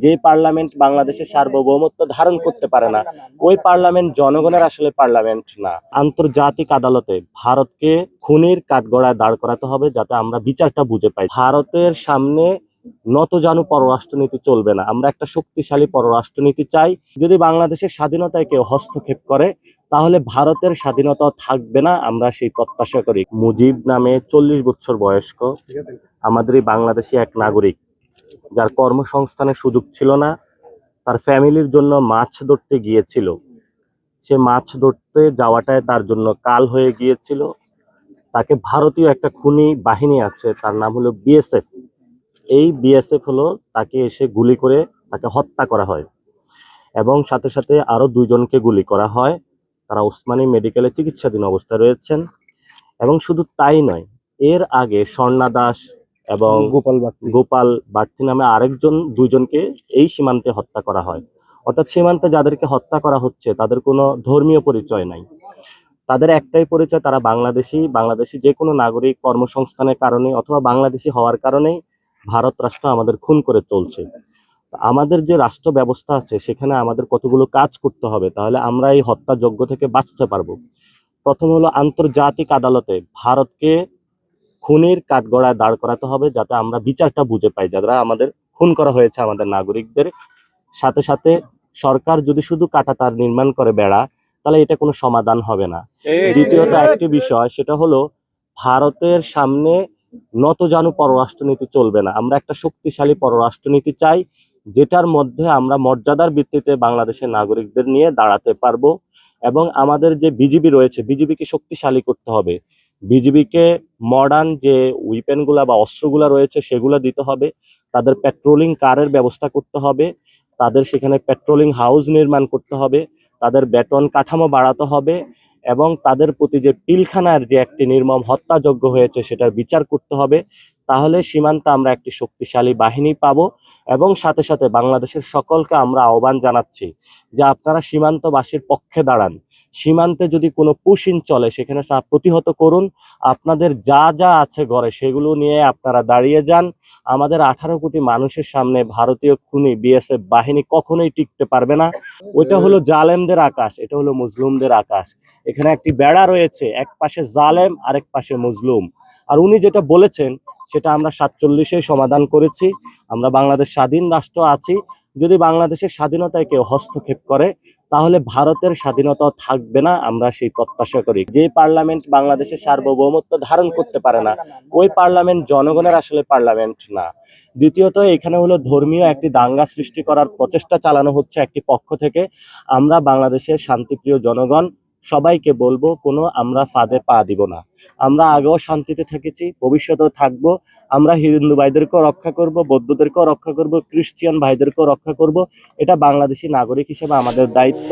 যে পার্লামেন্ট বাংলাদেশের সার্বভৌমত্ব ধারণ করতে পারে না, ওই পার্লামেন্ট জনগণের আসলে পার্লামেন্ট না। আন্তর্জাতিক আদালতে ভারতকে খুনির কাঠগড়ায় দাঁড় করাতে হবে, যাতে আমরা বিচারটা বুঝে পাই। ভারতের সামনে নতজানু পররাষ্ট্রনীতি চলবে না। আমরা একটা শক্তিশালী পররাষ্ট্রনীতি চাই। যদি বাংলাদেশের স্বাধীনতায় কেউ হস্তক্ষেপ করে, তাহলে ভারতের স্বাধীনতা থাকবে না, আমরা সেই প্রত্যাশা করি। মুজিব নামে 40 বছর বয়স্ক আমাদের এই বাংলাদেশি এক নাগরিক, যার কর্মসংস্থানের সুযোগ ছিল না, তার ফ্যামিলির জন্য মাছ ধরতে গিয়েছিল। সে মাছ ধরতে যাওয়াটায় তার জন্য কাল হয়ে গিয়েছিল। তাকে ভারতীয় একটা খুনি বাহিনী আছে, তার নাম হলো বিএসএফ। এই বিএসএফ হলো তাকে এসে গুলি করে তাকে হত্যা করা হয়, এবং সাথে সাথে আরো 2 জনকে গুলি করা হয়। তারা ওসমানী মেডিকেলে চিকিৎসাধীন অবস্থায় রয়েছেন। এবং শুধু তাই নয়, এর আগে স্বর্ণা দাস এবং গোপাল বাগচি নামে আরেকজন 2 জনকে এই সীমান্তে হত্যা করা হয়। অর্থাৎ সীমান্তে যাদেরকে হত্যা করা হচ্ছে তাদের কোনো ধর্মীয় পরিচয় নাই, তাদের একটাই পরিচয়, তারা বাংলাদেশি যে কোনো নাগরিক কর্মসংস্থানের কারণে অথবা বাংলাদেশি হওয়ার কারণেই ভারত রাষ্ট্র আমাদের খুন করে চলছে। আমাদের যে রাষ্ট্র ব্যবস্থা আছে সেখানে আমাদের কতগুলো কাজ করতে হবে, তাহলে আমরা এই হত্যাযজ্ঞ থেকে বাঁচতে পারবো। প্রথম হলো আন্তর্জাতিক আদালতে ভারতকে খুনির কাঠগড়ায় দাঁড় করাতে হবে, যাতে আমরা বিচারটা বুঝে পাই, যারা আমাদের খুন করা হয়েছে আমাদের নাগরিকদের। সাথে সাথে সরকার যদি শুধু কাঁটাতার নির্মাণ করে বেড়া, তাহলে এটা কোনো সমাধান হবে না। দ্বিতীয়ত একটি বিষয়, সেটা হলো ভারতের সামনে নতজানু পররাষ্ট্রনীতি চলবে না। আমরা একটা শক্তিশালী পররাষ্ট্রনীতি চাই, যেটার মধ্যে আমরা মর্যাদার ভিত্তিতে বাংলাদেশের নাগরিকদের নিয়ে দাঁড়াতে পারবো। এবং আমাদের যে বিজিবি রয়েছে, বিজিবিকে শক্তিশালী করতে হবে। বিজিবিকে মডার্ন যে উইপেনগুলা বা অস্ত্রগুলা রয়েছে সেগুলো দিতে হবে। তাদের পেট্রোলিং কারের ব্যবস্থা করতে হবে, তাদের সেখানে পেট্রোলিং হাউস নির্মাণ করতে হবে, তাদের বেতন কাঠামো বাড়াতে হবে, এবং তাদের প্রতি যে পিলখানার যে একটি নির্মম হত্যাযজ্ঞ হয়েছে সেটার বিচার করতে হবে। তাহলে সীমান্তে আমরা একটি শক্তিশালী বাহিনী পাবো। এবং সাথে সাথে বাংলাদেশের সকলকে আমরা আহ্বান জানাচ্ছি যে আপনারা সীমান্তবাসীর পক্ষে দাঁড়ান। সীমান্তে যদি কোনো পুশিন চলে সেখানে তা প্রতিহত করুন। আপনাদের যা যা আছে ঘরে সেগুলো নিয়ে আপনারা দাঁড়িয়ে যান। আমাদের 18 কোটি মানুষের সামনে ভারতীয় খুনি বিএসএফ বাহিনী কখনোই টিকতে পারবে না। ওইটা হলো জালেমদের আকাশ, এটা হলো মুজলুমদের আকাশ। এখানে একটি বেড়া রয়েছে, এক পাশে জালেম আরেক পাশে মুজলুম। আর উনি যেটা বলেছেন সেটা আমরা 47-এ সমাধান করেছি। আমরা বাংলাদেশ স্বাধীন রাষ্ট্র আছি। যদি বাংলাদেশের স্বাধীনতায় কেউ হস্তক্ষেপ করে, তাহলে ভারতের স্বাধীনতা থাকবে না, আমরা সেই প্রত্যাশা করি। যে পার্লামেন্ট বাংলাদেশের সার্বভৌমত্ব ধারণ করতে পারে না, ওই পার্লামেন্ট জনগণের আসলে পার্লামেন্ট না। দ্বিতীয়ত, এখানে হলো ধর্মীয় একটি দাঙ্গা সৃষ্টি করার প্রচেষ্টা চালানো হচ্ছে একটি পক্ষ থেকে। আমরা বাংলাদেশের শান্তিপ্রিয় জনগণ সবাইকে বলবো, কোনো আমরা ফাঁদে পা দিব না। আমরা আগেও শান্তিতে থেকেছি, ভবিষ্যতেও থাকবো। আমরা হিন্দু ভাইদেরকেও রক্ষা করব, বৌদ্ধদেরকেও রক্ষা করব, খ্রিস্টান ভাইদেরকেও রক্ষা করব। এটা বাংলাদেশি নাগরিক হিসেবে আমাদের দায়িত্ব।